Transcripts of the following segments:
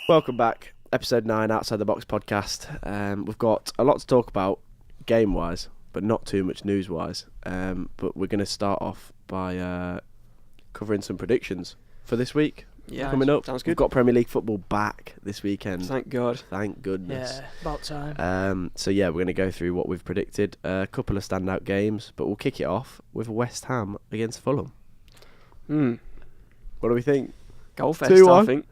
Welcome back, episode 9, Outside the Box podcast. We've got a lot to talk about game-wise, but not too much news-wise. But we're going to start off by covering some predictions for this week. Yeah, coming up. Sounds good. We've got Premier League football back this weekend. Thank God. Thank goodness. Yeah, about time. So yeah, we're going to go through what we've predicted. A couple of standout games, but we'll kick it off with West Ham against Fulham. What do we think? Goal fest, 2-1. I think.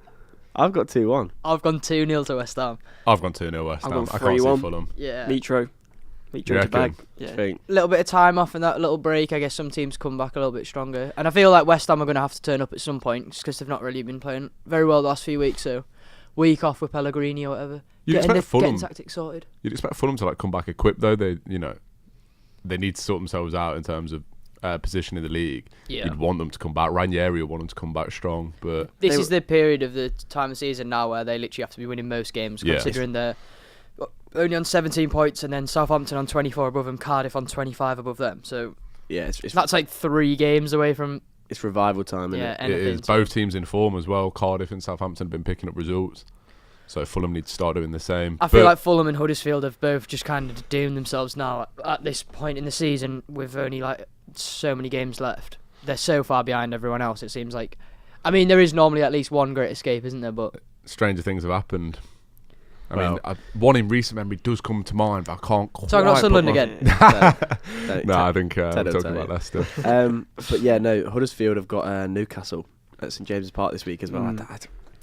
I've got 2-1. I've gone 2-0 to West Ham. I've gone 2-0 West I've Ham. gone I can't see 3-1. Fulham. Yeah. Mitro You to reckon? bag. I Yeah. think. A little bit of time off and that little break, I guess some teams come back a little bit stronger. And I feel like West Ham are going to have to turn up at some point just because they've not really been playing very well the last few weeks. So, week off with Pellegrini or whatever. You'd Getting expect Fulham. tactics sorted. You'd expect Fulham to come back equipped though. They need to sort themselves out in terms of position in the league. Yeah. You'd want them to come back. Ranieri would want them to come back strong, but This is the period of the time of season now where they literally have to be winning most games, Yeah. considering they're only on 17 points and then Southampton on 24 above them, Cardiff on 25 above them. So Yeah, it's that's like 3 games away from it's revival time, isn't yeah, it? it anything. is. Both teams in form as well. Cardiff and Southampton have been picking up results, so Fulham need to start doing the same. I feel like Fulham and Huddersfield have both just kind of doomed themselves now at this point in the season with only like so many games left. They're so far behind everyone else, it seems like. I mean, there is normally at least one great escape, isn't there? But stranger things have happened. I mean, one in recent memory does come to mind, but I can't quite. talking about Sunderland put my- again. No, I think I'm Ted will talking tell about you. Leicester. But yeah, no, Huddersfield have got Newcastle at St James's Park this week as well.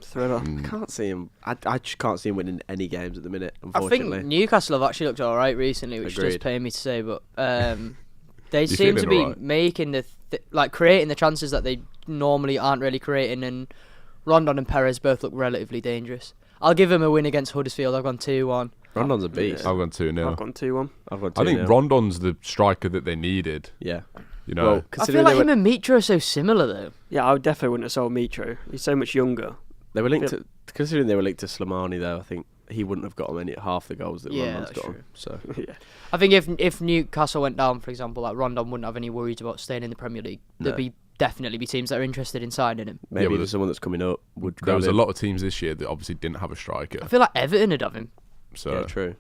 Thriller. I can't see him. I just can't see him winning any games at the minute, I unfortunately. think Newcastle have actually looked all right recently, which does Agreed. pain me to say, but they You seem to feeling be all right? making creating the chances that they normally aren't really creating, and Rondon and Perez both look relatively dangerous. I'll give him a win against Huddersfield. I've gone 2-1. Rondon's a beast. I've gone 2-0. I've gone 2-1. I've got 2-0. I think Rondon's the striker that they needed. Yeah. You know, Well, I feel considering like they him and Mitro are so similar though. Yeah, I definitely wouldn't have sold Mitro. He's so much younger. they were linked to, considering they were linked to Slimani though, I think he wouldn't have got him half the goals that Yeah, Rondon's that's got him. So Yeah. I think if Newcastle went down, for example, like Rondon wouldn't have any worries about staying in the Premier League. No. There'd definitely be teams that are interested in signing him. maybe but there's someone that's coming up would there grab was a him. lot of teams this year that obviously didn't have a striker. I feel like Everton would have him. So Yeah, true.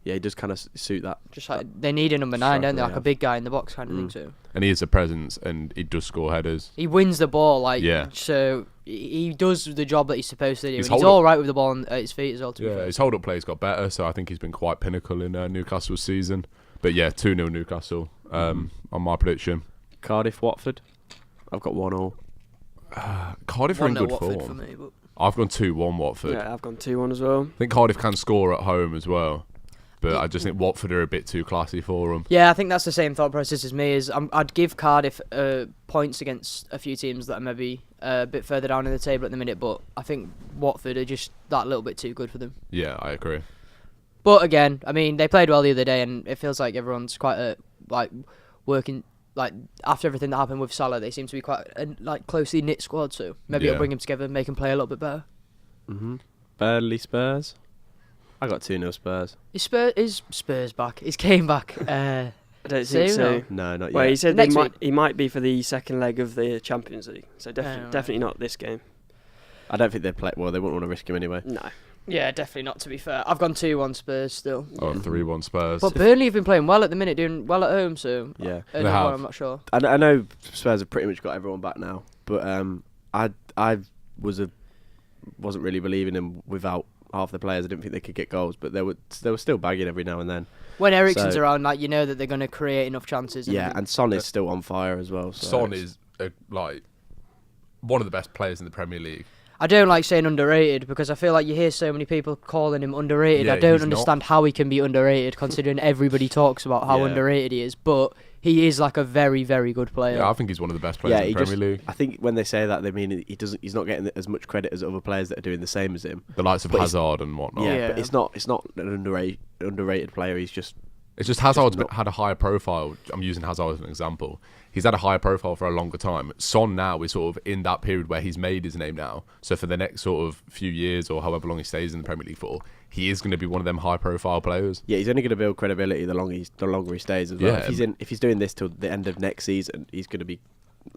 Yeah, he does kind of suit that. Just like they need a number 9, don't they? Striker, Like yeah. a big guy in the box kind of thing. Mm. So and he is a presence, and he does score headers. he wins the ball, like Yeah. so he does the job that he's supposed to do. His And he's hold-up- all right with the ball at his feet as well. To be Yeah, fair. his hold-up play's got better, so I think he's been quite pinnacle in Newcastle's season. But yeah, 2-0 Newcastle on my prediction. Cardiff, Watford. I've got 1-1. Cardiff are in 1-0 good Watford form. for me, but I've gone 2-1 Watford. Yeah, I've gone 2-1 as well. I think Cardiff can score at home as well, but I just think Watford are a bit too classy for them. yeah, I think that's the same thought process as me. I'd give Cardiff points against a few teams that are maybe a bit further down in the table at the minute, but I think Watford are just that little bit too good for them. Yeah, I agree. But again, I mean, they played well the other day, and it feels like everyone's quite working. Like after everything that happened with Salah, they seem to be quite a closely knit squad. So maybe Yeah. it'll bring them together, make them play a little bit better. Burnley, Spurs. I got 2-0 Spurs. Is Spurs back? Is Kane back? I don't think Soon, so. or? No, not Well, yet. he said Next he might be for the second leg of the Champions League. So right. definitely not this game. I don't think they'd play. Well, they wouldn't want to risk him anyway. No. Yeah, definitely not. To be fair, I've gone 2-1 Spurs still. Oh, 3-1 Spurs. But Burnley have been playing well at the minute, doing well at home. So Yeah. They have. I'm not sure. I know Spurs have pretty much got everyone back now, but I wasn't really believing them without half the players. I didn't think they could get goals, but they were still bagging every now and then. When Eriksen's So- around, you know that they're going to create enough chances. Yeah, and Son is still on fire as well. So Son it's- is one of the best players in the Premier League. I don't like saying underrated because I feel like you hear so many people calling him underrated. Yeah, I don't he's understand how he can be underrated considering everybody talks about how Yeah. underrated he is. But he is like a very, very good player. Yeah, I think he's one of the best players in the Premier League. I think when they say that, they mean he's not getting as much credit as other players that are doing the same as him. The likes of But it's- Hazard and whatnot. Yeah, but it's not an underrated player. He's just It's just Hazard's not- had a higher profile. I'm using Hazard as an example. he's had a higher profile for a longer time. Son now is sort of in that period where he's made his name now. So for the next sort of few years or however long he stays in the Premier League for, he is going to be one of them high profile players. Yeah, he's only going to build credibility the longer he stays as well. Yeah. If he's doing this till the end of next season, he's going to be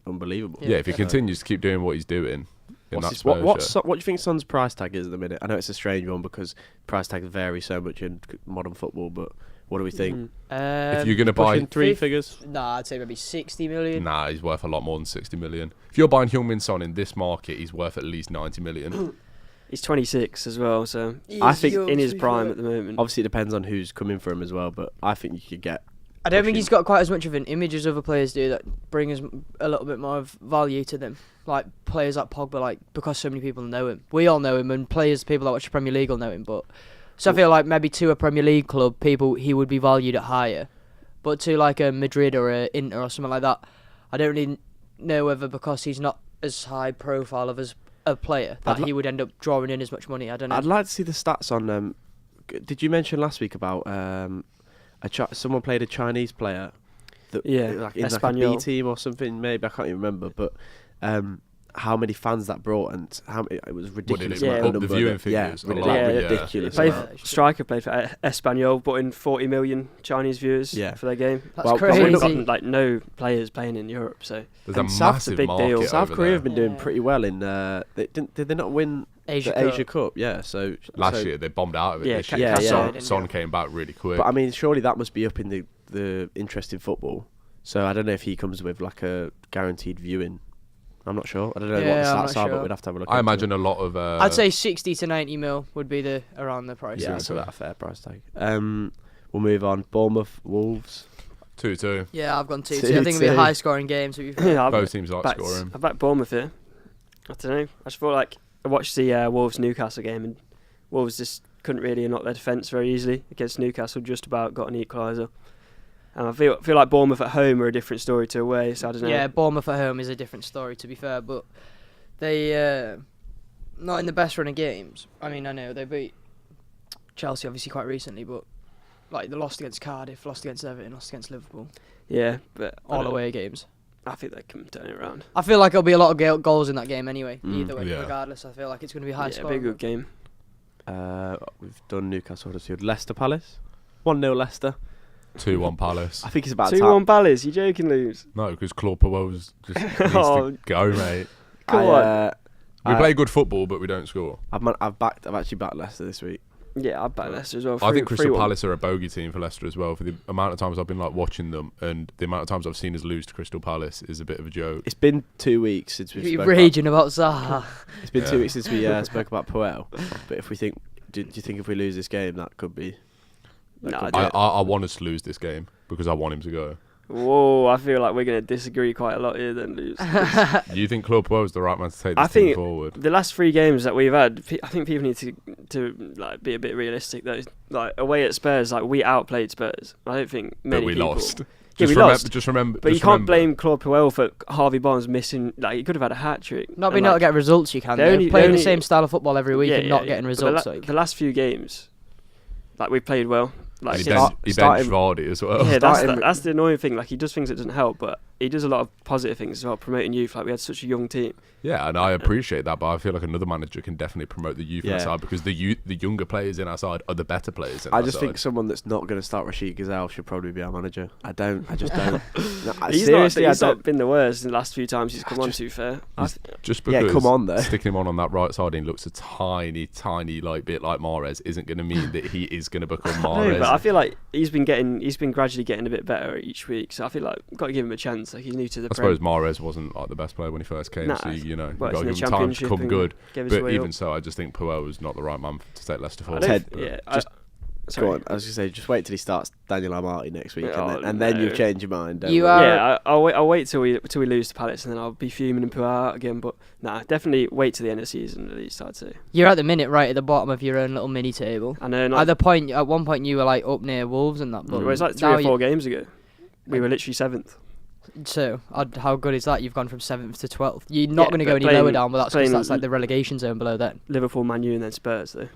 unbelievable. Yeah, if he continues to keep doing what he's doing. What do you think Son's price tag is at the minute? I know it's a strange one because price tags vary so much in modern football, but what do we think? If you're going to buy... Pushing three figures? Nah, I'd say maybe 60 million. Nah, he's worth a lot more than 60 million. If you're buying Heung-min Son in this market, he's worth at least 90 million. He's 26 as well, so He's I think young, in to his be prime fair. at the moment. Obviously, it depends on who's coming for him as well, but I think you could get... I don't think he's got quite as much of an image as other players do that bring us a little bit more of value to them. Like players like Pogba, like because so many people know him. We all know him, and people that watch the Premier League will know him. But so I feel like maybe to a Premier League club, he would be valued at higher. But to like a Madrid or a Inter or something like that, I don't really know whether because he's not as high profile of as a player that he would end up drawing in as much money. I don't know. I'd like to see the stats on... did you mention last week about... someone played a Chinese player that like in like a B team or something, maybe I can't even remember, but how many fans that brought and it was ridiculous. The viewing figures, ridiculous. Striker played for Espanyol, brought in 40 million Chinese viewers for their game. That's crazy. We've got like no players playing in Europe, so there's a massive big market deal. South over Korea there. have been doing pretty well in. Did they not win Asia Cup? Yeah, so last year they bombed out of it. This year. Yeah. Son came back really quick. But I mean, surely that must be up in the interest in football. So I don't know if he comes with like a guaranteed viewing. I'm not sure. I don't know what the stats are, but we'd have to have a look. I imagine a lot of. I'd say 60 to 90 mil would be around the price. Yeah, so that's a fair price tag. We'll move on. Bournemouth, Wolves. 2-2. Yeah, I've gone 2-2. I think it'll be a high scoring game. To be fair. Both teams like scoring. I backed Bournemouth here. I don't know. I just feel like I watched the Wolves Newcastle game and Wolves just couldn't really knock their defence very easily against Newcastle. Just about got an equaliser. And I feel like Bournemouth at home are a different story to away. So I don't know. Yeah, Bournemouth at home is a different story, to be fair, but they not in the best run of games. I mean, I know they beat Chelsea obviously quite recently, but like they lost against Cardiff, lost against Everton, lost against Liverpool. Yeah, but all away games. I think they can turn it around. I feel like there'll be a lot of goals in that game anyway. Either way, yeah. regardless, I feel like it's going to be high It'll scoring. be a good game. We've done Newcastle, Huddersfield, Leicester Palace. 1-0 Leicester. 2-1 Palace. I think it's about 2-1 Palace. You joking, Lose? No, because Claude Puel's just needs to go, mate. Come on. We play good football, but we don't score. I've actually backed Leicester this week. Yeah, I'd back Leicester as well. I think Crystal Palace are a bogey team for Leicester as well. For the amount of times I've been like watching them, and the amount of times I've seen us lose to Crystal Palace is a bit of a joke. It's been 2 weeks since we've You're raging about Zaha. It's been 2 weeks since we spoke about Puel. But if we think, do you think if we lose this game, that could be? I want us to lose this game because I want him to go. Whoa, I feel like we're going to disagree quite a lot here then, Lose. You think Claude Puel's the right man to take this team forward? The last 3 games that we've had, I think people need to like be a bit realistic. Though, like away at Spurs, like we outplayed Spurs. I don't think many but we people. lost. Yeah, we lost. Just remember. But you can't blame Claude Puel for Harvey Barnes missing. Like he could have had a hat trick. Not being able to get results, you can. Playing the same style of football every week and not getting results. The last few games, like we played well. Like he benched Vardy as well. Yeah, that's the annoying thing. Like he does things that doesn't help, but he does a lot of positive things as well, promoting youth. Like we had such a young team. Yeah, and I appreciate that, but I feel like another manager can definitely promote the youth in our side because the younger players in our side are the better players in our side. I just think someone that's not going to start Rashid Gazelle should probably be our manager. I just don't. No, he's not been the worst in the last few times he's come on, to be fair. Just because come on, though. Sticking him on that right side and he looks a tiny like bit like Mahrez isn't going to mean that he is going to become Mahrez. No, but I feel like he's been gradually getting a bit better each week, so I feel like we've got to give him a chance. Like he's new to the Prem. I suppose Mahrez wasn't like the best player when he first came, so you've got to give him time to come good. But even so, I just think Puel was not the right man to take Leicester forward. Go on. I was going to say, just wait till he starts Daniel Amati next week, and then you'll change your mind. I'll wait till we lose to Palace, and then I'll be fuming and Puel out again. But definitely wait till the end of the season at least. I'd say you're at the minute right at the bottom of your own little mini table. I know. At one point, you were like up near Wolves and that. But it was like 3 or 4 games ago. We were literally 7th. So, how good is that? You've gone from 7th to 12th. You're not going to go any lower down, but that's because that's like the relegation zone below that. Liverpool, Man U, and then Spurs, though.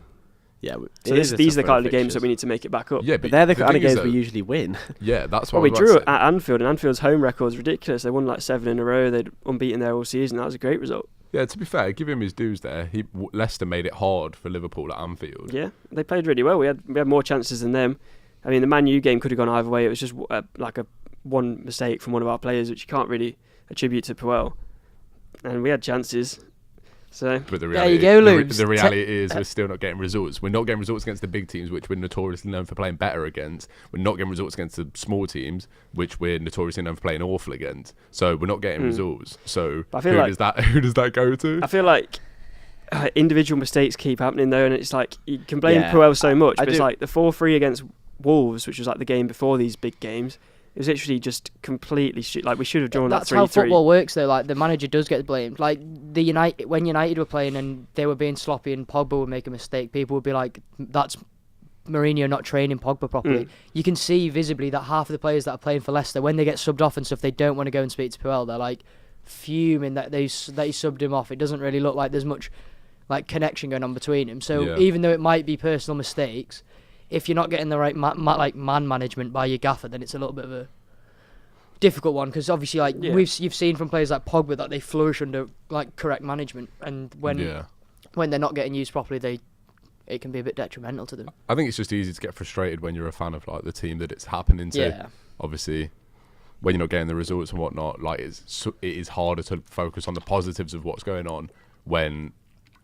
Yeah. So these are the kind of games that we need to make it back up. Yeah, But they're the kind of thing is, games we though, usually win. Yeah, that's Well, what we I was drew about to say. at Anfield, and Anfield's home record's ridiculous. They won like 7 in a row. They'd unbeaten there all season. That was a great result. Yeah, to be fair, give him his dues there. Leicester made it hard for Liverpool at Anfield. Yeah, they played really well. We had more chances than them. I mean, the Man U game could have gone either way. It was just like a one mistake from one of our players, which you can't really attribute to Puel. And we had chances. So But the There you reality, go, the, Lubes. the reality is we're still not getting results. We're not getting results against the big teams, which we're notoriously known for playing better against. We're not getting results against the small teams, which we're notoriously known for playing awful against. So we're not getting results. So But I feel who does that go to? I feel like individual mistakes keep happening though, and it's like you can blame Yeah, Puel so much, I but it's do- like the 4-3 against Wolves, which was like the game before these big games. It was literally just completely like we should have drawn That's that 3-3. how football works, though. Like the manager does get blamed. Like when United were playing and they were being sloppy and Pogba would make a mistake, people would be like, "That's Mourinho not training Pogba properly." You can see visibly that half of the players that are playing for Leicester, when they get subbed off and stuff, they don't want to go and speak to Puel. They're like fuming that he subbed him off. It doesn't really look like there's much like connection going on between them. So Yeah. even though it might be personal mistakes, if you're not getting the right man management by your gaffer, then it's a little bit of a difficult one, because obviously you've seen from players like Pogba that they flourish under like correct management, and when they're not getting used properly, it can be a bit detrimental to them. I think it's just easy to get frustrated when you're a fan of like the team that it's happening to. Yeah. Obviously, when you're not getting the results and whatnot, like it is harder to focus on the positives of what's going on when,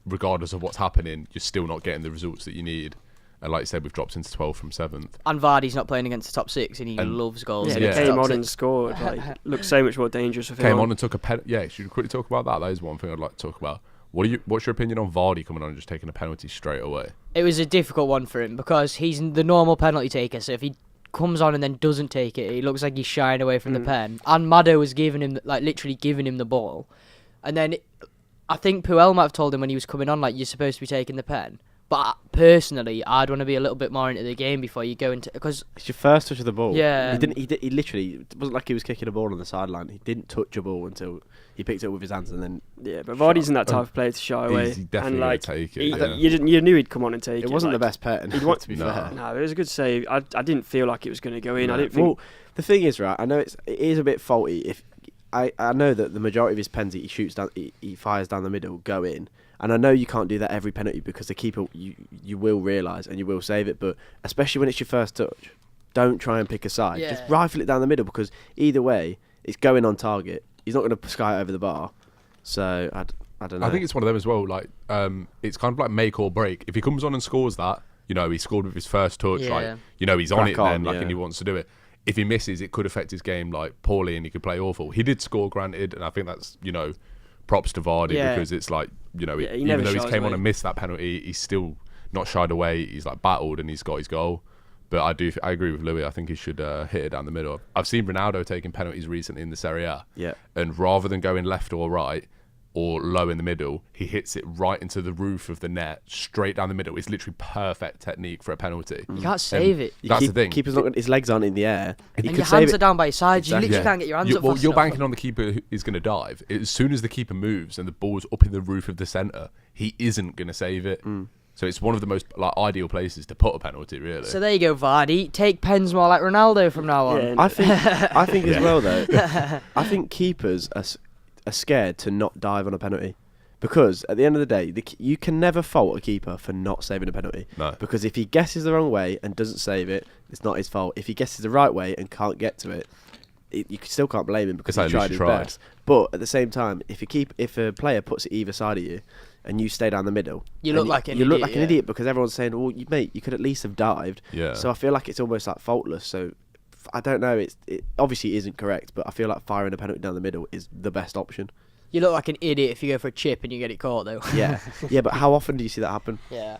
regardless of what's happening, you're still not getting the results that you need. And like you said, we've dropped into 12th from 7th. And Vardy's not playing against the top 6, and he loves goals. Yeah, against he the came top on and 6. scored. Like, looked so much more dangerous. Came on and took a pen. Yeah, should we quickly talk about that? That is one thing I'd like to talk about. What's your opinion on Vardy coming on and just taking a penalty straight away? It was a difficult one for him because he's the normal penalty taker. So if he comes on and then doesn't take it, he looks like he's shying away from the pen. And Maddo was literally giving him the ball. And then I think Puel might have told him when he was coming on, like, you're supposed to be taking the pen. But personally, I'd want to be a little bit more into the game before you go into, because It's your first touch of the ball. Yeah. He literally, it wasn't like he was kicking a ball on the sideline. He didn't touch a ball until he picked it up with his hands and then. Yeah, but Vardy's isn't that type of player to shy away. He's definitely and gonna like take it, he- yeah. you knew he'd come on and take it. It wasn't like, the best pen. he'd want- to be No. fair. No, it was a good save. I didn't feel like it was going to go in. I No. didn't think. Well, the thing is, right? I know it is a bit faulty. If I know that the majority of his pens he shoots down, he fires down the middle, go in. And I know you can't do that every penalty because the keeper, you will realise and you will save it. But especially when it's your first touch, don't try and pick a side. Yeah. Just rifle it down the middle, because either way, it's going on target. He's not going to sky it over the bar. So I don't know. I think it's one of them as well. Like, it's kind of like make or break. If he comes on and scores that, he scored with his first touch. Yeah. Like, he's on Crack it then, on, like, yeah. and he wants to do it. If he misses, it could affect his game like poorly, and he could play awful. He did score, granted, and I think that's props to Vardy, Yeah. because it's like he even never though he's shies came on away. and missed that penalty, he's still not shied away. He's like battled and he's got his goal. But I agree with Louis. I think he should hit it down the middle. I've seen Ronaldo taking penalties recently in the Serie A. Yeah. And rather than going left or right or low in the middle, he hits it right into the roof of the net, straight down the middle. It's literally perfect technique for a penalty. you can't save it. That's the thing. Keeper's not gonna, his legs aren't in the air. He And could your save hands it. are down by your sides. Exactly. You literally can't get your hands up fast You're enough. banking on the keeper who is going to dive. As soon as the keeper moves and the ball's up in the roof of the centre, he isn't going to save it. So it's one of the most ideal places to put a penalty, really. So there you go, Vardy. Take pens more like Ronaldo from now on. Yeah, I think as well though. I think keepers are scared to not dive on a penalty, because at the end of the day, you can never fault a keeper for not saving a penalty. No. Because if he guesses the wrong way and doesn't save it, it's not his fault. If he guesses the right way and can't get to it, you still can't blame him because It's he like, at tried least his he tried. best. But at the same time, if a player puts it either side of you, and you stay down the middle, You then look like an you look idiot, like an yeah. idiot, because everyone's saying, "Well, mate, you could at least have dived." Yeah. So I feel like it's almost like faultless. So I don't know. It obviously isn't correct, but I feel like firing a penalty down the middle is the best option. You look like an idiot if you go for a chip and you get it caught, though. Yeah, yeah. But how often do you see that happen? Yeah.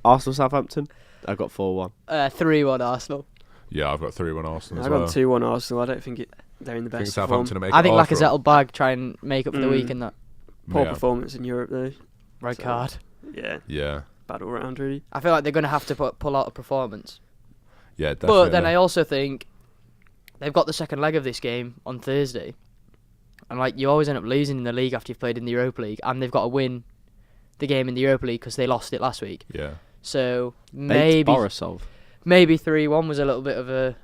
Arsenal, Southampton. I got 4-1. 3-1 Arsenal. Yeah, I've got 3-1 Arsenal I as got well. 2-1 Arsenal. I don't think they're in the I think best form. Southampton will make I it think hard for Lacazette them. will bag, try and make up for the Mm. week and that. Poor Yeah. performance in Europe though. Red So- card. Yeah, Yeah. bad all round really. I feel like they're going to have to pull out a performance. Yeah, definitely. But then I also think they've got the second leg of this game on Thursday. And like you always end up losing in the league after you've played in the Europa League, and they've got to win the game in the Europa League because they lost it last week. Yeah. So Baked maybe Borisov. 3-1 was a little bit of a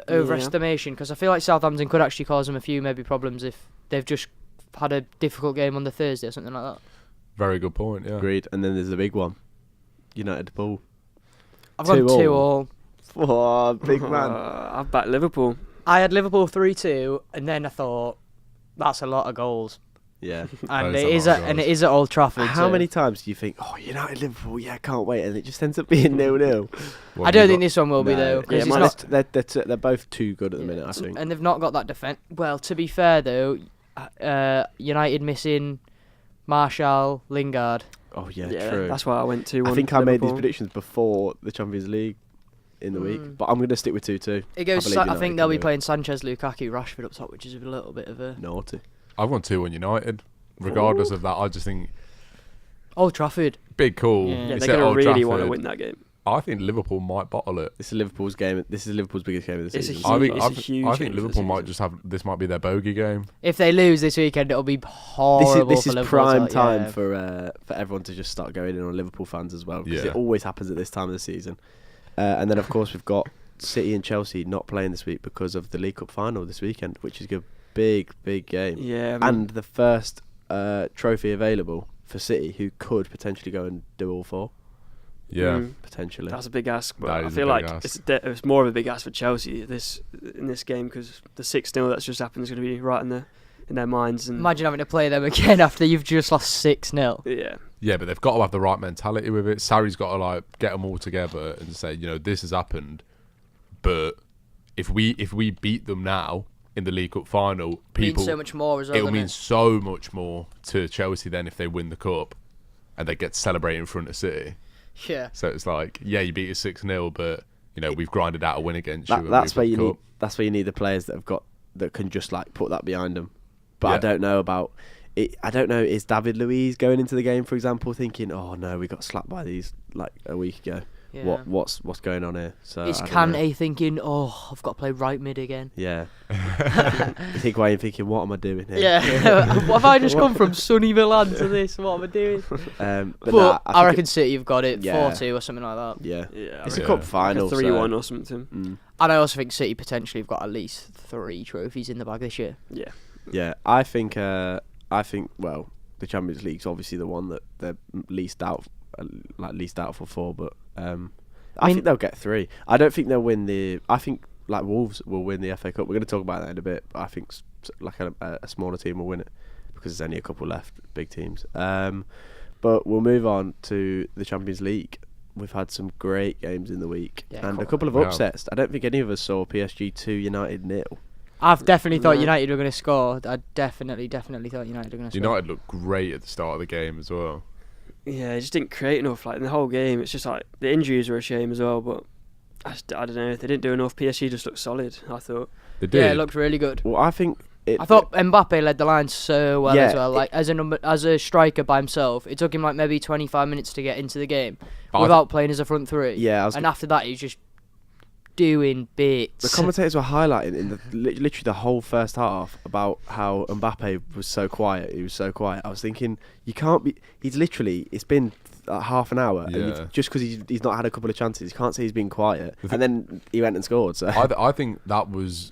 overestimation, because I feel like Southampton could actually cause them a few maybe problems if they've just had a difficult game on the Thursday or something like that. Very good point. Yeah. Agreed. And then there's the big one. United Pool. I've gone 2-2. 2-2. Oh, big man. I've backed Liverpool. I had Liverpool 3-2, and then I thought that's a lot of goals, Yeah. and That it is a lot of and it goals. is at Old Trafford. How so many times do you think, oh, United Liverpool, yeah, can't wait, and it just ends up being 0-0? What I have don't you think got? this one will be though, No, because yeah, it's mine not. they're both too good at the minute, I think. And they've not got that defence. Well, to be fair though, United missing Martial, Lingard. Oh, yeah, Yeah, true. that's why I went 2-1. I think I made these Liverpool. predictions before the Champions League in the week, but I'm going to stick with 2-2. It goes. believe I United think they'll can be do it. playing Sanchez, Lukaku, Rashford up top, which is a little bit of a Naughty. I've gone 2-1 United. Regardless of that, I just think Old Trafford. big call. Yeah. Yeah, You they're said going to Old really want to Trafford. win that game. I think Liverpool might bottle it. This is Liverpool's game. This is Liverpool's biggest game of the It's a season. I huge- think it's a I huge think game for the Liverpool might season. just have this might be their bogey game. If they lose this weekend, it'll be horrible. This for is Liverpool prime as well, time yeah. for everyone to just start going in on Liverpool fans as well, because Yeah. it always happens at this time of the season. And then of course we've got City and Chelsea not playing this week because of the League Cup final this weekend, which is a big game. Yeah, I mean, And the first trophy available for City, who could potentially go and do all four. Yeah. Potentially. that's a big ask. But That I is a feel big like ask. it's more of a big ask for Chelsea in this game, because the 6-0 that's just happened is going to be right in their minds. And Imagine having to play them again after you've just lost 6-0. yeah, Yeah, but they've got to have the right mentality with it. Sarri's got to like get them all together and say, this has happened, but if we beat them now in the League Cup final, people Means so much more as well. it'll doesn't mean it? so much more to Chelsea then if they win the cup and they get to celebrate in front of City. Yeah. So it's like, yeah, you beat us 6-0, but we've grinded out a win against you. and That's we've where won you the need. cup. That's where you need the players that can just like put that behind them. But I Yeah. don't know about it. I don't know. Is David Luiz going into the game, for example, thinking, "Oh no, we got slapped by these like a week ago. Yeah. What's going on here?" So Is I don't know. Kante thinking, oh, I've got to play right mid again? Yeah. Higuain thinking, "What am I doing here?" Yeah. What have I just come from sunny Milan to this? What am I doing? But But nah, I think reckon City have got it Yeah. 4-2 or something like that. yeah. yeah, It's I a reckon cup final. like a 3-1 or something. And I also think City potentially have got at least 3 trophies in the bag this year. Yeah, Yeah, I think. Well, the Champions League's obviously the one that they're least doubtful for, but I mean- think they'll get 3. I don't think they'll win the. I think like Wolves will win the FA Cup. We're going to talk about that in a bit, but I think like a smaller team will win it because there's only a couple left, big teams. But we'll move on to the Champions League. We've had some great games in the week Yeah, and a cool. couple of We have. upsets. I don't think any of us saw PSG 2, United 0. I've definitely thought No. United were going to score. I definitely thought United were going to score. United looked great at the start of the game as well. yeah, it just didn't create enough. Like in the whole game, it's just like the injuries were a shame as well. But I don't know, they didn't do enough. PSG just looked solid, I thought. They did. Yeah, it looked really good. Well, I think I thought Mbappe led the line so well Yeah, as well. Like as a striker by himself, it took him like maybe 25 minutes to get into the game But without playing as a front three. Yeah, and after that, he was just doing bits. the commentators were highlighting in the literally the whole first half about how Mbappe was so quiet. He was so quiet. I was thinking, you can't be. He's literally. It's been half an hour, and Yeah. just because he's not had a couple of chances, you can't say he's been quiet. And then he went and scored. So I think that was,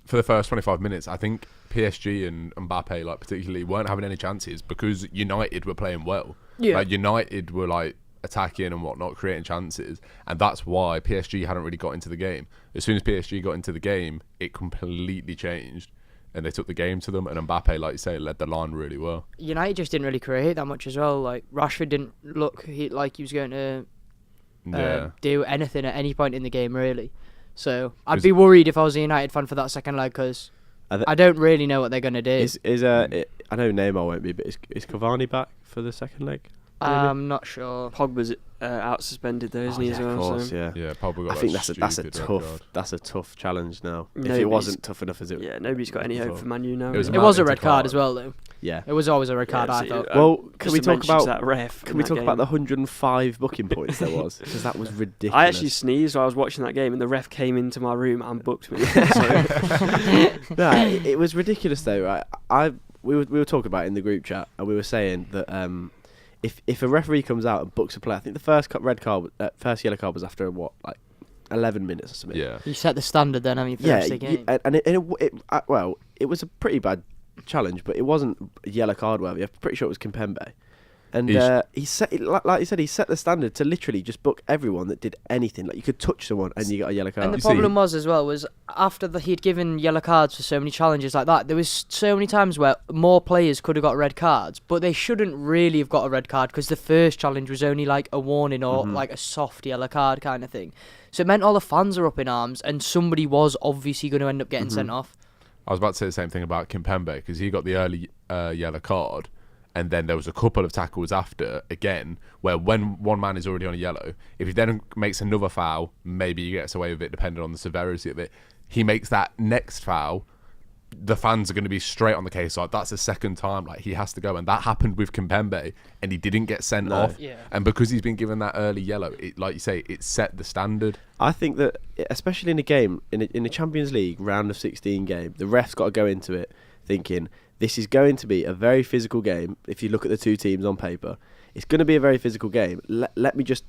for the first 25 minutes, I think PSG and Mbappe, like particularly, weren't having any chances because United were playing well. Yeah. Like United were like attacking and whatnot, creating chances, and that's why PSG hadn't really got into the game. As soon as PSG got into the game, it completely changed, and they took the game to them. And Mbappe, like you say, led the line really well. United just didn't really create that much as well. Like Rashford didn't look like he was going to Yeah, do anything at any point in the game, really. So I'd Is- be worried if I was a United fan for that second leg because Are they- I don't really know what they're going to do. I know Neymar won't be, but is Cavani back for the second leg? I'm not sure. Pogba's out suspended though, isn't he, as well? Of course, so. yeah. yeah. Pogba got I think that that's a stupid red tough card. challenge now. If it Nobody's- wasn't tough enough as it, Yeah, nobody's got any hope before. for Man U now. It was really. It was a Mountain red to card climb. as well, though. yeah. It was always a red card, Yeah, I so, thought. Well, can just we to talk mention about that ref? Can in we that talk about game. the 105 booking points there was? Because that was ridiculous. I actually sneezed while I was watching that game, and the ref came into my room and booked me. No, it was ridiculous though, right? We were talking about it in the group chat, and we were saying that if a referee comes out and books a play, I think the first first yellow card was after 11 minutes or something. Yeah. You set the standard then, I mean, for the Yeah, rest of the game. and it was a pretty bad challenge, but it wasn't a yellow card worthy. I'm pretty sure it was Kimpembe. And he set, like you said, he set the standard to literally just book everyone that did anything. Like you could touch someone and you got a yellow card. And the You see- problem was after he'd given yellow cards for so many challenges like that, there was so many times where more players could have got red cards, but they shouldn't really have got a red card because the first challenge was only like a warning or like a soft yellow card kind of thing. So it meant all the fans are up in arms and somebody was obviously going to end up getting sent off. I was about to say the same thing about Kimpembe because he got the early yellow card, and then there was a couple of tackles after again where when one man is already on a yellow, if he then makes another foul, maybe he gets away with it depending on the severity of it. He makes that next foul, the fans are going to be straight on the case. Like that's the second time, like he has to go, and that happened with Kimpembe, and he didn't get sent off. Yeah. And because he's been given that early yellow, it, like you say, it set the standard. I think that, especially in a game, in a Champions League round of 16 game, the ref's got to go into it thinking this is going to be a very physical game. If you look at the two teams on paper, it's going to be a very physical game. Let me just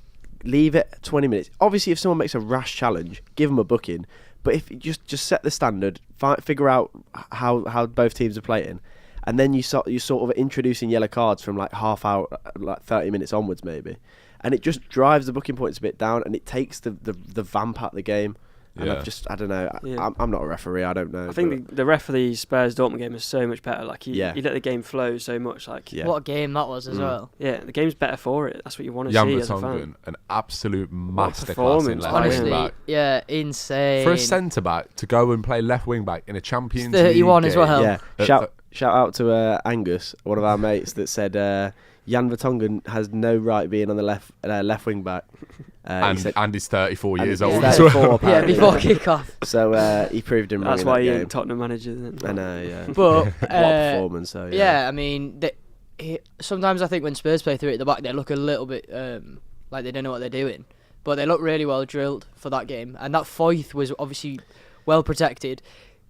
leave it 20 minutes. Obviously, if someone makes a rash challenge, give them a booking. But if you just set the standard, figure out how both teams are playing, and then you sort of introducing yellow cards from like half hour, like 30 minutes onwards maybe, and it just drives the booking points a bit down, and it takes the vamp out of the game. And Yeah. I don't know. Yeah. I'm not a referee. I don't know. I think the ref for the Spurs Dortmund game is so much better. Like he let the game flow so much. Like Yeah. What a game that was as well. yeah, the game's better for it. That's what you want to Jan see as a Vertonghen, fan. an absolute What a masterclass in performance, left Honestly, wing back. yeah, insane. For a centre back to go and play left wing back in a Champions 31 League as well. game, Yeah. Shout out to Angus, one of our mates, that said Jan Vertonghen has no right being on the left wing back. and he's 34 and years he's old. 34 yeah, apparently. before kick-off. So he proved him wrong. That's in why that he game. ain't Tottenham manager. Then. I know, yeah. But What a performance! So yeah, I mean, sometimes I think when Spurs play through it at the back, they look a little bit like they don't know what they're doing. But they look really well drilled for that game. And that Foyth was obviously well protected.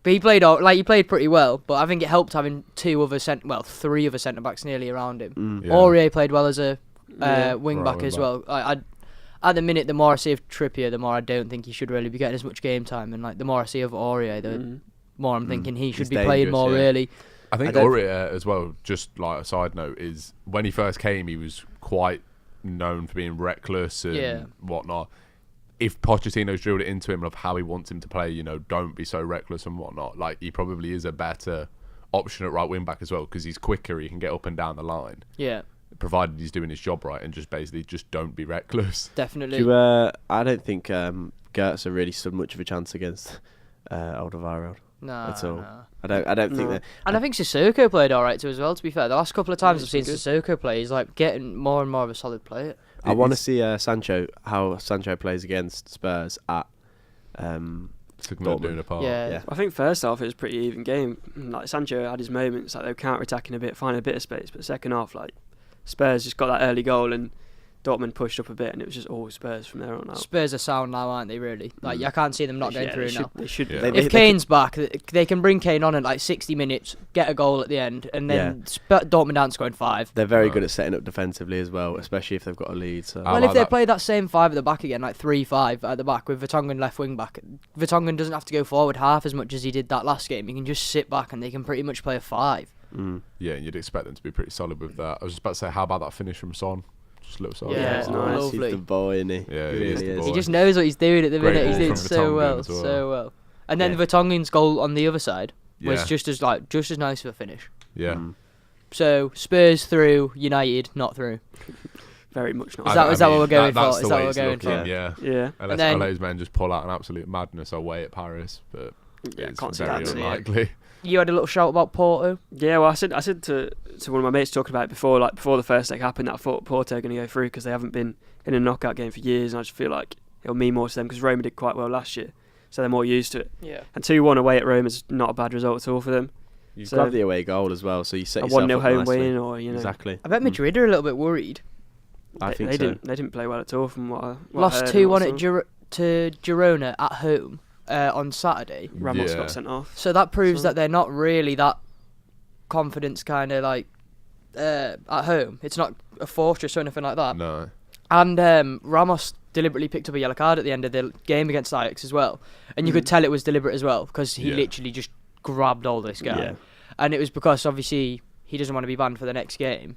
But he played pretty well. But I think it helped having three other centre backs nearly around him. Yeah. Aurier played well as a Yeah. wing Right, back wing as back. well. At the minute, the more I see of Trippier, the more I don't think he should really be getting as much game time. And like the more I see of Aurier, the more I'm thinking he should He's be playing dangerous, more yeah. really. I think I don't Aurier as well, just like a side note, is when he first came, he was quite known for being reckless and whatnot. If Pochettino's drilled it into him of how he wants him to play, don't be so reckless and whatnot, like he probably is a better option at right wing back as well because he's quicker, he can get up and down the line, Yeah, provided he's doing his job right and just basically just don't be reckless. definitely. I don't think Gertz really stood much of a chance against Alderweireld No, at all. no. I don't think No. that. And I think Sissoko played alright too as well, to be fair. The last couple of times I've he's seen been Sissoko play, he's like getting more and more of a solid player. I want to see how Sancho plays against Spurs at Signal doing a part. Yeah. I think first half it was a pretty even game. Like Sancho had his moments, like they were counter-attacking a bit, finding a bit of space. But second half, like Spurs just got that early goal and Dortmund pushed up a bit, and it was just all Spurs from there on out. Spurs are sound now, aren't they, really? Like, I can't see them not going through now. They should. Yeah. Be. They- If Kane's back, they can bring Kane on at like 60 minutes, get a goal at the end, and then Dortmund aren't scoring 5. They're very No. good at setting up defensively as well, especially if they've got a lead. So I Well, like if they that. play that same 5 at the back again, like 3-5 at the back with Vertonghen left wing back, Vertonghen doesn't have to go forward half as much as he did that last game. He can just sit back and they can pretty much play a 5. Yeah, and you'd expect them to be pretty solid with that. I was just about to say, how about that finish from Son? Just a little solid. Yeah, it's Oh, nice. lovely. He's the boy, isn't he? Yeah, he he is really the is. boy. He just knows what he's doing at the Great minute. He's ball doing from so Vertonghen well, as well. so well. And then Yeah. Vertonghen's goal on the other side was Yeah. just as nice of a finish. Yeah. So Spurs through, United not through. Very much not. Is that what we're going that's for? the Is that way what it's we're going looking, for? Yeah. Yeah. Unless then- LA's men just pull out an absolute madness away at Paris, but Yeah, it's can't see very that. unlikely. You had a little shout about Porto. Yeah, well, I said to one of my mates talking about it before the first leg happened, that I thought Porto are going to go through because they haven't been in a knockout game for years, and I just feel like it'll mean more to them because Roma did quite well last year, so they're more used to it. Yeah. And 2-1 away at Roma is not a bad result at all for them. You've So- grabbed the away goal as well, so you set A yourself 1-0 up home nicely. win, or Exactly. I bet Madrid are a little bit worried. I think they so. didn't play well at all from what I Lost heard 2-1 and at what I saw. to Girona at home on Saturday. Ramos Yeah. got sent off. So that proves So- that they're not really that confidence kind of like at home. It's not a fortress or anything like that. No. And Ramos deliberately picked up a yellow card at the end of the game against Ajax as well. And you could tell it was deliberate as well, because he literally just grabbed all this guy. Yeah. And it was because, obviously, he doesn't want to be banned for the next game.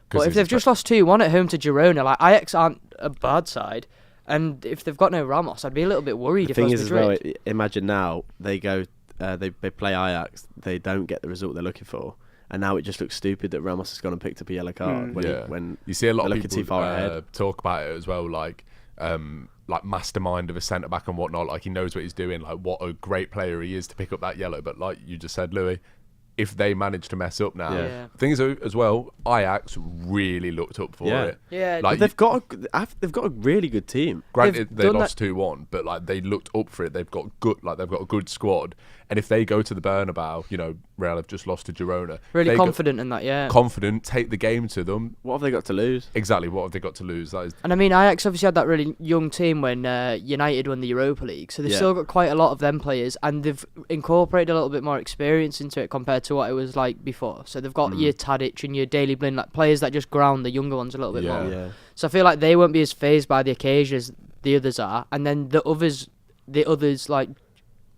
But if he's they've just lost 2-1 at home to Girona, like, Ajax aren't a bad side. And if they've got no Ramos, I'd be a little bit worried The if I thing was is, Madrid. as well, imagine now they go, they play Ajax, they don't get the result they're looking for, and now it just looks stupid that Ramos has gone and picked up a yellow card when you see a lot they're of looking too people far ahead. talk about it as well, like mastermind of a centre back and whatnot. Like, he knows what he's doing. Like, what a great player he is to pick up that yellow. But like you just said, Louis, if they manage to mess up now, things as well. Ajax really looked up for it. Yeah, like But they've got a really good team. Granted, They've they done lost 2-1, but like they looked up for it. They've got a good squad. And if they go to the Bernabeu, Real have just lost to Girona. really they confident in that, yeah. confident, take the game to them. What have they got to lose? Exactly, what have they got to lose? That is And I mean, Ajax obviously had that really young team when United won the Europa League, so they've still got quite a lot of them players, and they've incorporated a little bit more experience into it compared to what it was like before. So they've got your Tadic and your Daley Blind, like players that just ground the younger ones a little bit more. Yeah. So I feel like they won't be as phased by the occasion as the others are, and then the others like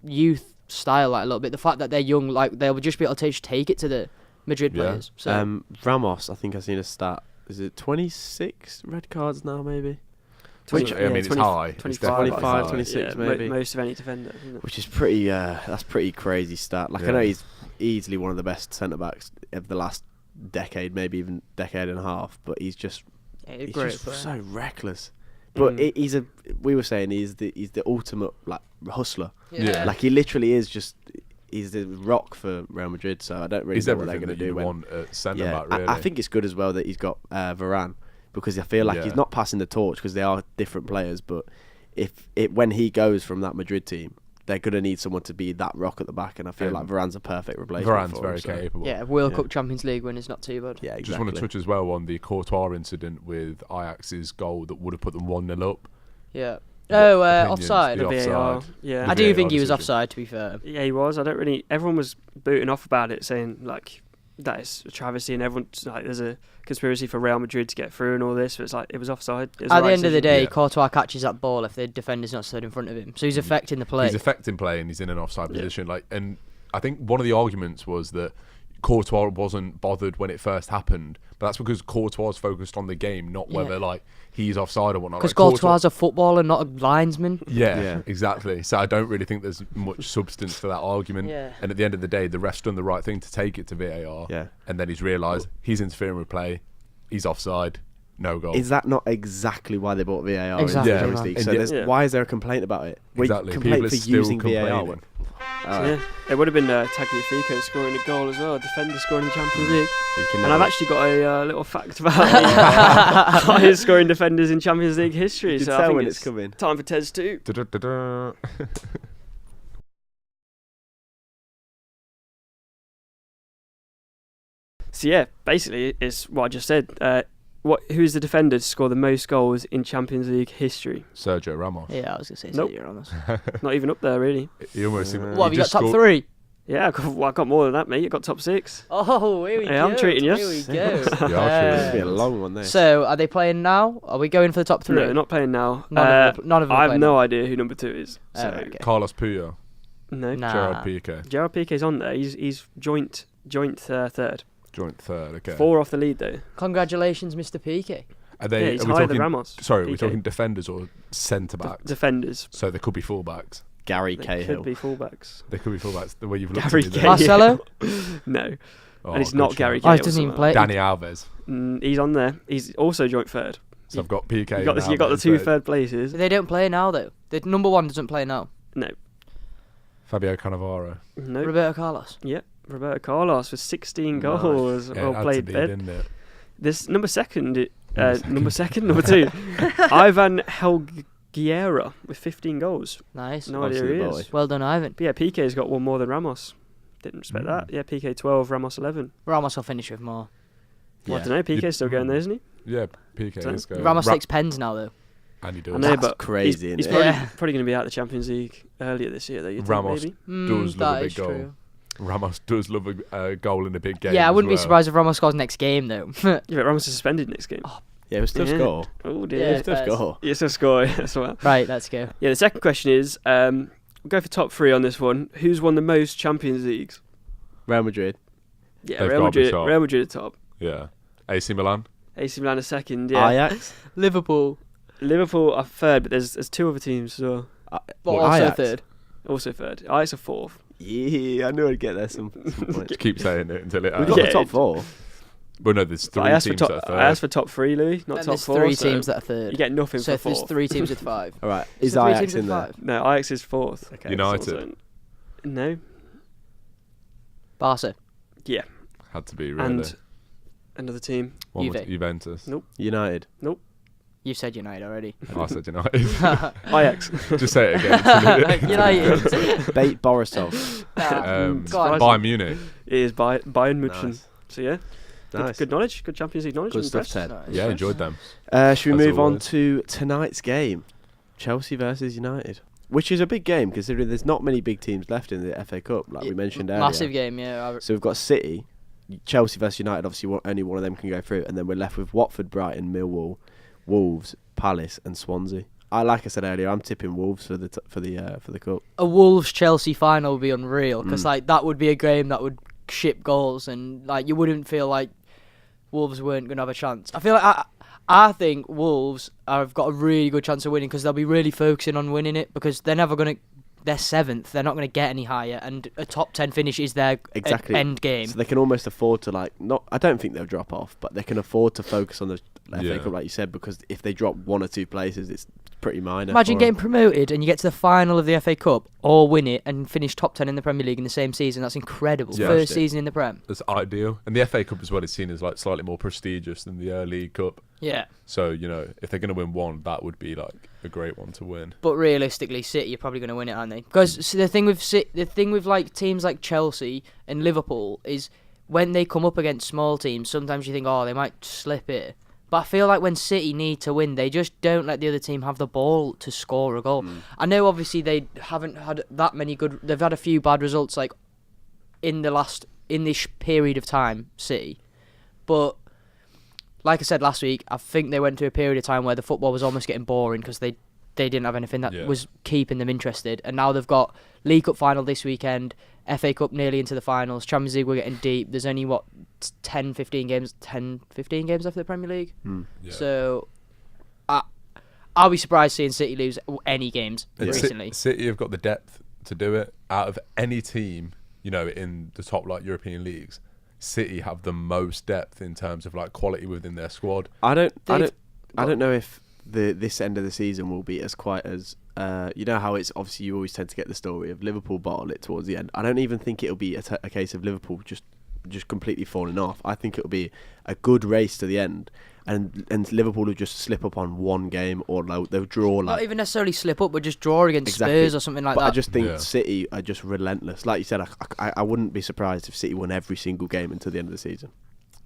youth style, like a little bit. The fact that they're young, like they'll just be able to take it to the Madrid players. So Ramos, I think I've seen a stat. Is it 26 red cards now, maybe? Which, I mean, it's high. It's 25, definitely 25, high. 26 yeah, maybe. most of any defender, isn't it? Which is pretty. That's pretty crazy stat. Like, I know he's easily one of the best centre backs of the last decade, maybe even decade and a half. But he's just so reckless. But we were saying he's the ultimate like hustler. Yeah. Like, he literally is just. He's the rock for Real Madrid. So I don't really He's know what they're everything going to that do. you want at centre back, really. I think it's good as well that he's got Varane, because I feel like he's not passing the torch, because they are different players. But when he goes from that Madrid team, they're going to need someone to be that rock at the back, and I feel like Varane's a perfect replacement. Varane's for him, very capable. yeah, World Cup Champions League win is not too bad. Yeah, exactly. Just want to touch as well on the Courtois incident with Ajax's goal that would have put them 1-0 up. Yeah. Opinions, Offside. the VAR, offside. yeah. I The do VAR think he was decision. offside, to be fair. Yeah, he was. Everyone was booting off about it, saying like that is a travesty, and everyone's like, there's a conspiracy for Real Madrid to get through and all this. But it's like it was offside. It was At the the right end of the decision. day, Courtois catches that ball if the defender's not stood in front of him, so he's affecting the play. He's affecting play and he's in an offside position. Like, and I think one of the arguments was that Courtois wasn't bothered when it first happened, but that's because Courtois focused on the game, not whether like he's offside or whatnot. Because like, Courtois' a footballer, not a linesman. Yeah, exactly. So I don't really think there's much substance to that argument. Yeah. And at the end of the day, the ref's done the right thing to take it to VAR. Yeah. And then he's realised he's interfering with play. He's offside. No goal. Is that not exactly why they bought VAR Exactly, in the Champions man. League? And So yeah. why is there a complaint about it? Exactly. Complaint People for are still using VAR. complaining. Yeah, it would have been Tagliafico scoring a goal as well, a defender scoring in the Champions League. And I've actually got a little fact about the highest scoring defenders in Champions League history. You can So I tell think when it's it's coming. time for Tez 2. Da-da-da-da. So yeah, basically it's what I just said. Who's the defender to score the most goals in Champions League history? Sergio Ramos. Yeah, I was going to say Nope. Sergio Ramos. Not even up there, really. He almost. What, have you got top three? Yeah, I got more than that, mate. I got top 6. Oh, here we go. Yeah, I'm treating you. Here we go. Yeah, I'll treat you. This will be a long one there. So, are they playing now? Are we going for the top three? No, not playing now. None of them are I have playing no now. idea who number 2 is. So Okay. Carlos Puyo. no. Nah. Gerard Piqué. Gerard Piqué's on there. He's joint third. Joint third. Okay. 4 off the lead though. Congratulations, Mr. Piqué. Are they? Yeah, he's are we higher than talking? Ramos. Sorry, are we Piqué. talking defenders or centre backs? Defenders. So they could be fullbacks. Gary They Cahill. could be fullbacks. They could be fullbacks. The way you've looked Gary at me there. Cahill. Marcelo? No, Oh, and it's good not shout. Gary Oh, Cahill. he doesn't even play. Danny Alves. He's on there. He's also joint third. So I've got Piqué. You got and you got the Alves, 2 but third places. They don't play now, though. The number 1 doesn't play now. No, Fabio Cannavaro. no. Roberto Carlos. Yep, Roberto Carlos with 16 Nice. goals. Yeah, it Well had to played, be, Ben. didn't it? This number 2. Number 2. Ivan Helguera with 15 goals. Nice. No idea who Absolute he boy. is. Well done, Ivan. But yeah, Piqué's got one more than Ramos. Didn't expect that. Yeah, Piqué 12, Ramos 11. Ramos will finish with more. Well, I don't know. Piqué's still going there, isn't he? Yeah, Piqué So- is going. Ramos takes pens now, though. And he does. I know, That's but crazy, He's isn't probably, Yeah. probably going to be out of the Champions League earlier this year, though. You think Ramos maybe? does love a that big is goal. true. Ramos does love a goal in a big game. Yeah, I as wouldn't be well. surprised if Ramos scores next game though. Yeah, but Ramos is suspended next game. Yeah, it was still Yeah. score. Oh Yeah, dear. Still fair. score. Yeah, still score as well. Right, let's go. Yeah, the second question is, we'll go for top 3 on this one. Who's won the most Champions Leagues? Real Madrid. Yeah, They've Real gotta be Madrid. top. Real Madrid at top. Yeah. AC Milan. AC Milan a second. Yeah. Ajax. Liverpool, Liverpool are third, but there's 2 other teams as well. but What, also Ajax? third. Also third. Ajax are fourth. Yeah, I knew I'd get there some point. Just keep saying it until it. We've got Yeah, the top it- 4. Well, no, there's 3 I asked for teams top. that are third. I asked for top 3, Louis, not And top there's 4. 3 so teams that are third. you get nothing So for there's fourth. 3 teams with 5. All right, So is 3 Ajax teams in with there? 5. No, Ajax is fourth. Okay. United. So- no. Barca. Yeah. Had to be really. And another team. One was Juve. Juventus. Nope. United. You've said United already. I said United. Ajax. Just say it again. United. Bait Borisov. Go on. Bayern Munich. It is Bayern München. Nice. So yeah. Nice. Good knowledge. Good Champions League knowledge. Good I'm stuff, impressed. Ted. Yeah, enjoyed them. Should we As move on always. to tonight's game? Chelsea versus United. Which is a big game considering there's not many big teams left in the FA Cup, like we mentioned earlier. Massive game, yeah. So we've got City, Chelsea versus United. Obviously, only one of them can go through, and then we're left with Watford, Brighton, Millwall, Wolves, Palace, and Swansea. Like I said earlier, I'm tipping Wolves for the cup. A Wolves Chelsea final would be unreal because Mm. like that would be a game that would ship goals and like you wouldn't feel like Wolves weren't going to have a chance. I feel like I think Wolves have got a really good chance of winning because they'll be really focusing on winning it because they're never going to. They're 7th. They're not going to get any higher, and a top 10 finish is their Exactly. end game. So they can almost afford to not. I don't think they'll drop off, but they can afford to focus on the FA Yeah. Cup, like you said, because if they drop 1 or 2 places, it's pretty minor. Imagine for getting them. promoted and you get to the final of the FA Cup or win it and finish top 10 in the Premier League in the same season. That's incredible. Yeah. First season in the Prem. That's ideal. And the FA Cup as well is seen as like slightly more prestigious than the League Cup. Yeah. So, you know, if they're going to win one, that would be like a great one to win. But realistically, City are probably going to win it, aren't they? Because the thing with like teams like Chelsea and Liverpool is when they come up against small teams, sometimes you think, oh, they might slip it. But I feel like when City need to win, they just don't let the other team have the ball to score a goal. I know obviously they haven't had that many good. They've had a few bad results like in this period of time, City. But like I said last week, I think they went through a period of time where the football was almost getting boring because they didn't have anything that Yeah. was keeping them interested. And now they've got League Cup final this weekend, FA Cup nearly into the finals, Champions League we're getting deep. There's only 15 games left of the Premier League. Yeah. So I'll be surprised seeing City lose any games And recently. City have got the depth to do it. Out of any team, you know, in the top like European leagues, City have the most depth in terms of like quality within their squad. I don't They've know if this end of the season will be as quite as you know how it's obviously you always tend to get the story of Liverpool bottle it towards the end. I don't even think it'll be a case of Liverpool just completely falling off. I think it'll be a good race to the end, and Liverpool will just slip up on one game or they'll draw Not like. even necessarily slip up, but just draw against Exactly. Spurs or something like But that. I just think Yeah. City are just relentless. Like you said, I wouldn't be surprised if City won every single game until the end of the season.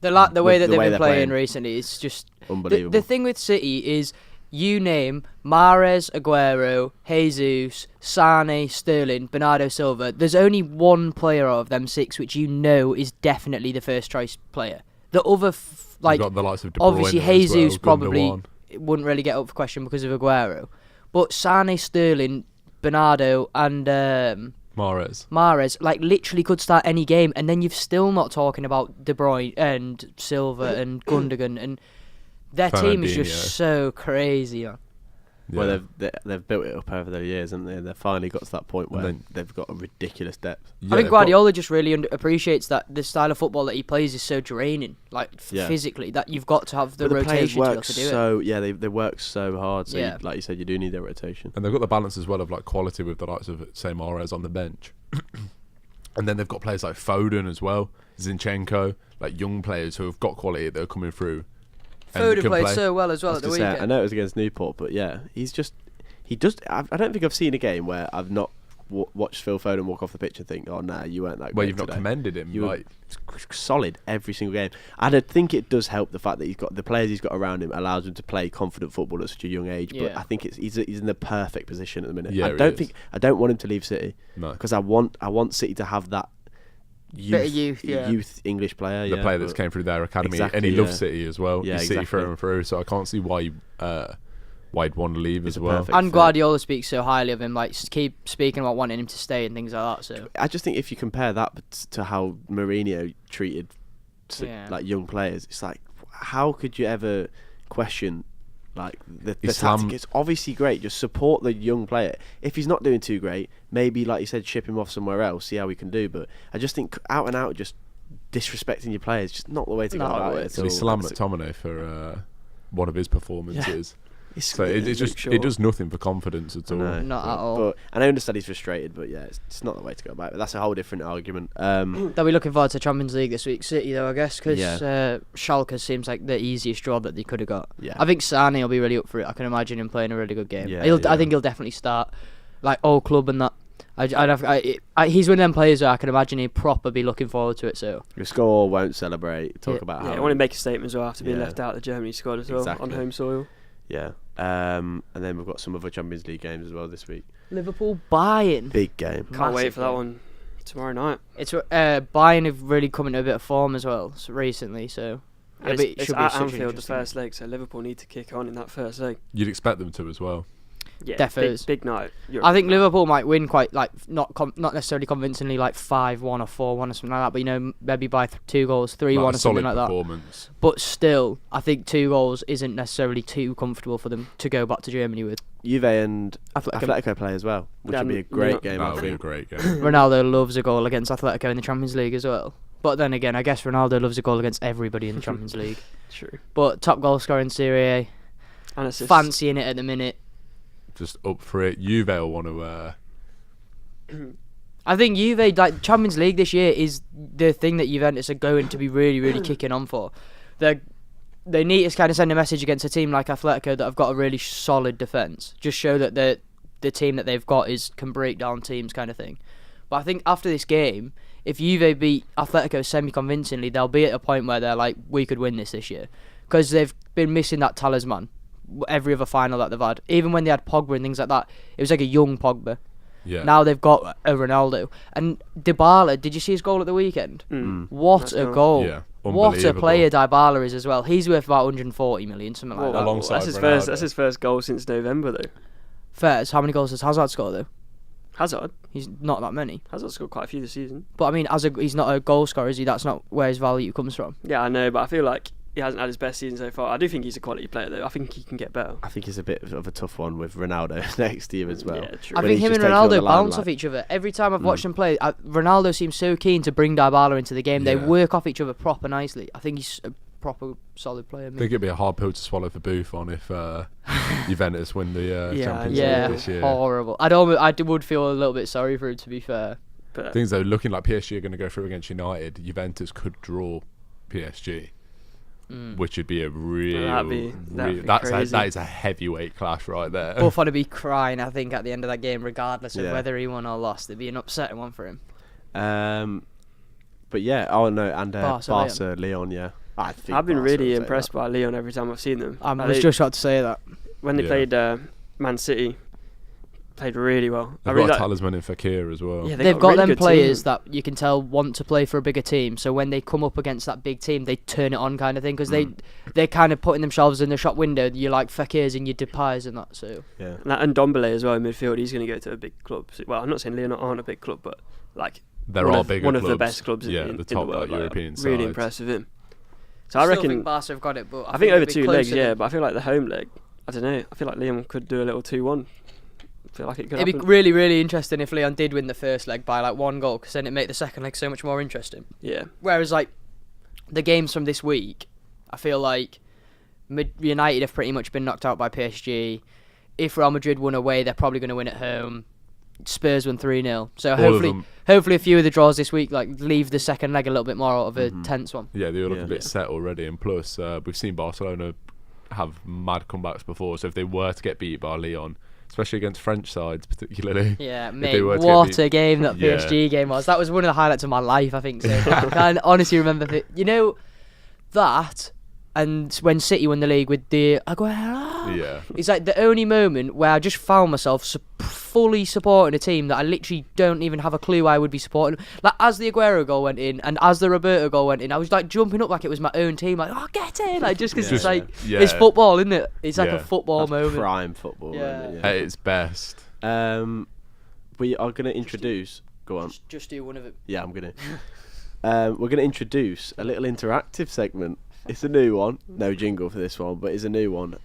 The way With that the they've way been they're playing playing. recently, it's just Unbelievable. The thing with City is you name Mahrez, Aguero, Jesus, Sane, Sterling, Bernardo Silva. There's only one player out of them 6 which you know is definitely the first choice player. The other You've got the likes of De Bruyne obviously as well, Jesus probably Gundogan. wouldn't really get up for question because of Aguero, but Sane, Sterling, Bernardo, and Mahrez. like literally could start any game, and then you've still not talking about De Bruyne and Silva and Gundogan, and their team is just Fernandinho. so crazy. Man. Yeah. Well, they've built it up over the years, haven't they? They've finally got to that point where then- they've got a ridiculous depth. Yeah, I think they've got- Guardiola just really appreciates that the style of football that he plays is so draining, like Yeah. physically, that you've got to have the But the players rotation to be able work to do it. so they work so hard. So Yeah. like you said, you do need their rotation. And they've got the balance as well of like quality with the likes of say Mahrez on the bench. And then they've got players like Foden as well, Zinchenko, like young players who have got quality that are coming through. and Foden can played play. so well as well I at the was gonna say, weekend. I know it was against Newport, but yeah, he does. I don't think I've seen a game where I've not watched Phil Foden walk off the pitch and think, "Oh, nah, you weren't that." Well, great you've not today." commended him. You were Like, solid every single game, and I think it does help the fact that he's got the players he's got around him allows him to play confident football at such a young age. But Yeah. I think he's in the perfect position at the minute. Yeah, I he don't is. I don't want him to leave City no. because I want City to have that youth, English player. The player that's came through their academy, Exactly, and he yeah. loves City as well. Yeah, He's City exactly. through and through, so I can't see why he'd want to leave He's as a well. perfect And fit. Guardiola speaks so highly of him, like keep speaking about wanting him to stay and things like that. So I just think if you compare that to how Mourinho treated like young players, it's like, how could you ever question like the tactic? It's obviously great. Just support the young player. If he's not doing too great, maybe like you said, ship him off somewhere else, see how we can do. But I just think out and out, just disrespecting your players, just not the way to go Not about the way it. So he slammed McTominay for one of his performances. So it does nothing for confidence at all. Not at all. But, and I understand he's frustrated, but yeah, it's not the way to go about it. But that's a whole different argument. They'll be looking forward to Champions League this week, City though, I guess, because Yeah. Schalke seems like the easiest job that they could have got. Yeah. I think Sane will be really up for it. I can imagine him playing a really good game. Yeah, I think he'll definitely start, like all club and that. He's one of them players where I can imagine he'd proper be looking forward to it. So You score, won't celebrate. Talk Yeah. about Yeah, how I want to make a statement as well after being Yeah. left out of the Germany squad as well Exactly. on home soil. Yeah. And then we've got some other Champions League games as well this week. Liverpool Bayern. Big game. Can't wait Massive for that game. one tomorrow night. It's Bayern have really come into a bit of form as well recently. So And it it's should be at such an Anfield the interesting first leg, so Liverpool need to kick on in that first leg. You'd expect them to as well. Yeah, Defos. big night. I think Liverpool might win quite like not necessarily convincingly, like 5-1 or 4-1 or something like that, but maybe by 2 goals, 3-1 Like or a something solid like that. performance. But still, I think 2 goals isn't necessarily too comfortable for them to go back to Germany with. Juve and Atletico. Atletico play as well, which Yeah, would be a yeah. great game. That I would be a think. great game. Ronaldo loves a goal against Atletico in the Champions League as well. But then again, I guess Ronaldo loves a goal against everybody in the Champions League. True. But top goal scorer in Serie A, And assists. fancying it at the minute. Just up for it. Juve will want to. I think Juve, like Champions League this year, is the thing that Juventus are going to be really, really kicking on for. They need to kind of send a message against a team like Atletico that have got a really solid defence. Just show that the team that they've got can break down teams, kind of thing. But I think after this game, if Juve beat Atletico semi-convincingly, they'll be at a point where they're like, we could win this year, because they've been missing that talisman. Every other final that they've had, even when they had Pogba and things like that, it was like a young Pogba. Yeah. Now they've got a Ronaldo. And Dybala, did you see his goal at the weekend? What Nice a goal. goal. Yeah, What a unbelievable. player Dybala is as well. He's worth about 140 million, something like Well, that. alongside that's his Ronaldo. first. That's his first goal since November, though. First, how many goals does Hazard score, though? Hazard. He's not that many. Hazard scored quite a few this season. But I mean, he's not a goal scorer, is he? That's not where his value comes from. Yeah, I know, but I feel like he hasn't had his best season so far. I do think he's a quality player, though. I think he can get better. I think it's a bit of a tough one with Ronaldo next year as well. Yeah, true. I But think he's him and just taking all the Ronaldo bounce limelight. off each other. Every time I've watched them play, Ronaldo seems so keen to bring Dybala into the game. They Yeah. work off each other proper nicely. I think he's a proper solid player. I think it'd be a hard pill to swallow for Buffon if Juventus win the Yeah, Champions Yeah, League this year. horrible. I would feel a little bit sorry for him, to be fair. But Things though, looking like PSG are going to go through against United, Juventus could draw PSG, which would be a real. That'd be crazy. That is a heavyweight clash right there. Buffon would be crying, I think, at the end of that game, regardless of Yeah. whether he won or lost. It'd be an upsetting one for him. But yeah, oh no, and Barca, Barca, Leon, yeah. I think I've been Barca really will take impressed by Leon every time I've seen them. I Like, was they- just about to say that. when they Yeah. played Man City, played really well. I They've really got a like, talisman in Fakir as well. yeah, They've a got really them good players team. that you can tell want to play for a bigger team. So when they come up against that big team, they turn it on, kind of thing. Because they're kind of putting themselves in the shop window. You like Fakirs and your Depays and that. So Yeah. And Ndombele as well in midfield. He's going to go to a big club. So, well, I'm not saying Leon aren't a big club, but like There one are of, bigger one clubs. of the best clubs Yeah, in the the top world. like, European I'm really sides. impressed with him. So I reckon. Barca have got it, but I think over it'll be 2 legs, closer yeah. than- But I feel like the home leg. I don't know. I feel like Leon could do a little 2-1. I feel like it could It'd be happen. really, really interesting if Leon did win the first leg by like 1 goal, because then it'd make the second leg so much more interesting. Yeah. Whereas like the games from this week, I feel like United have pretty much been knocked out by PSG. If Real Madrid won away, they're probably going to win at home. Spurs won 3-0. So All of them. hopefully a few of the draws this week like leave the second leg a little bit more out of a tense one. Yeah, they all look Yeah. a bit set already. And plus, we've seen Barcelona have mad comebacks before. So if they were to get beat by Leon, especially against French sides particularly, Yeah, they mate, were to what get a game that Yeah. PSG game was. That was one of the highlights of my life, I think. So I can honestly remember that, and when City won the league with the Aguero. yeah, It's like the only moment where I just found myself fully supporting a team that I literally don't even have a clue I would be supporting. Like, as the Aguero goal went in and as the Roberto goal went in, I was like jumping up like it was my own team, like, oh, get in! Like, just because it's like, it's football, isn't it? It's like a football moment. Prime football moment. At its best. We are going to introduce... Go on. Just do one of them. Yeah, I'm going to. We're going to introduce a little interactive segment. It's a new one. No jingle for this one, but it's a new one.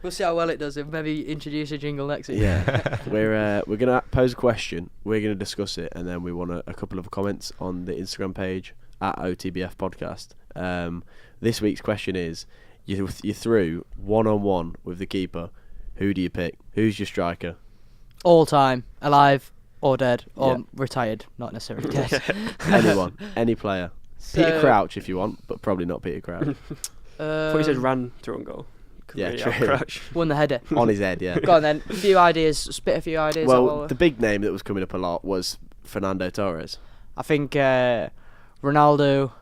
We'll see how well it does. And maybe introduce a jingle next week. Yeah, we're going to pose a question. We're going to discuss it, and then we want a couple of comments on the Instagram page at OTBF Podcast. This week's question is: you're through 1-on-1 with the keeper. Who do you pick? Who's your striker? All time, alive or dead or retired, not necessarily dead. Anyone, any player. So, Peter Crouch if you want, but probably not Peter Crouch. I thought you said ran through on goal. Yeah, really true. Crouch. Won the header. On his head, yeah. Go on then. A few ideas. Spit a few ideas. Well, the big name that was coming up a lot was Fernando Torres. I think Ronaldo,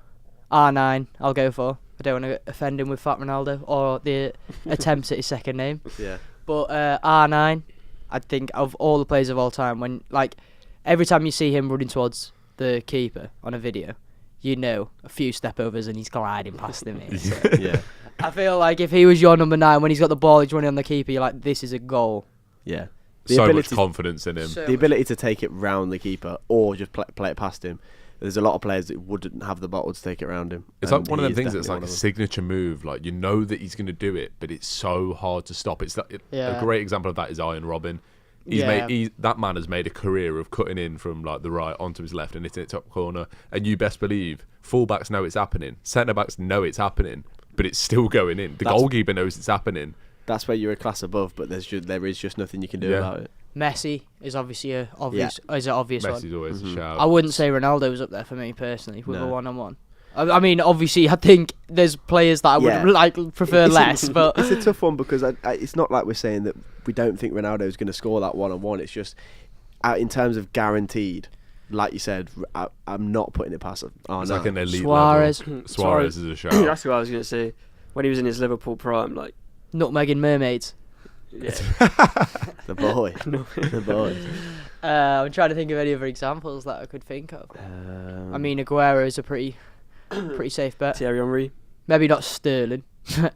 R9, I'll go for. I don't want to offend him with Fat Ronaldo or the attempts at his second name. Yeah. But R9, I think of all the players of all time, when like every time you see him running towards the keeper on a video, you know a few step overs and he's gliding past him. Yeah. I feel like if he was your number 9, when he's got the ball, he's running on the keeper, you're like, this is a goal. Yeah. So much confidence in him. The ability to take it round the keeper or just play it past him. There's a lot of players that wouldn't have the bottle to take it around him. It's like one of them things that's like a signature move. Like, you know that he's going to do it, but it's so hard to stop. It's like, a great example of that is Iron Robin. That man has made a career of cutting in from like the right onto his left and hitting it top corner. And you best believe fullbacks know it's happening, centre backs know it's happening, but it's still going in. The goalkeeper knows it's happening. That's where you're a class above, but there is just nothing you can do about it. Messi is obviously an obvious one. Messi's always a shout. I wouldn't say Ronaldo's up there for me personally with a 1-on-1. I mean, obviously, I think there's players that I would prefer less, but it's a tough one because it's not like we're saying that we don't think Ronaldo's going to score that 1-on-1. It's just in terms of guaranteed. Like you said, I'm not putting it past. It's like an elite Suarez. level. Suarez is a shout. That's what I was going to say. When he was in his Liverpool prime, like nutmegging mermaids. Yeah. The boy. The boy. I'm trying to think of any other examples that I could think of. I mean, Aguero is a pretty safe bet. Thierry Henry. Maybe not Sterling.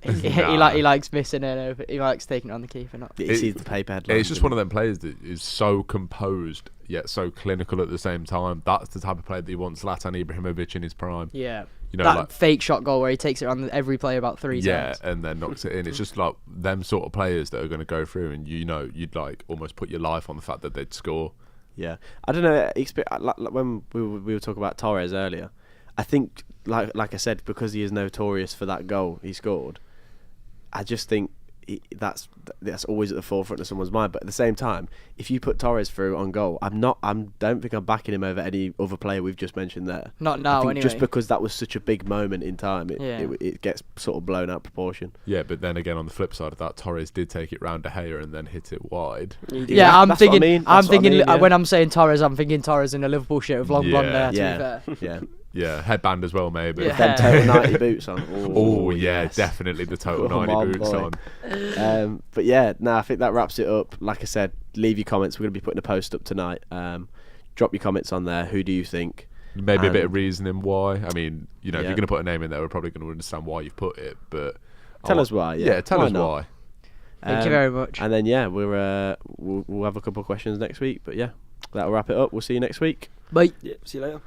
he likes missing it over. He likes taking it on the keeper. Not. He sees the paper headline. It's just one of them players that is so composed yet so clinical at the same time. That's the type of player that he wants. Zlatan Ibrahimovic in his prime. Yeah. You know, that like, fake shot goal where he takes it on every player about 3 times. Yeah, and then knocks it in. It's just like them sort of players that are going to go through, and you'd like almost put your life on the fact that they'd score. Yeah, I don't know. When we were talking about Torres earlier, I think like I said, because he is notorious for that goal he scored, I just think that's always at the forefront of someone's mind. But at the same time, if you put Torres through on goal, I don't think I'm backing him over any other player we've just mentioned there. Not now, anyway. Just because that was such a big moment in time, it gets sort of blown out proportion. Yeah, but then again, on the flip side of that, Torres did take it round De Gea and then hit it wide. Yeah, I'm thinking. When I'm saying Torres, I'm thinking Torres in a Liverpool shirt with long blonde hair. To be fair. Yeah, headband as well, maybe. With them total 90 boots on. Oh, yeah, yes. Definitely the total 90 boots on. But yeah, I think that wraps it up. Like I said, leave your comments. We're going to be putting a post up tonight. Drop your comments on there. Who do you think? Maybe a bit of reasoning why. I mean, if you're going to put a name in there, we're probably going to understand why you've put it. But tell us why. Yeah, tell us why. Thank you very much. And then we'll have a couple of questions next week. But yeah, that'll wrap it up. We'll see you next week. Bye. Yeah, see you later.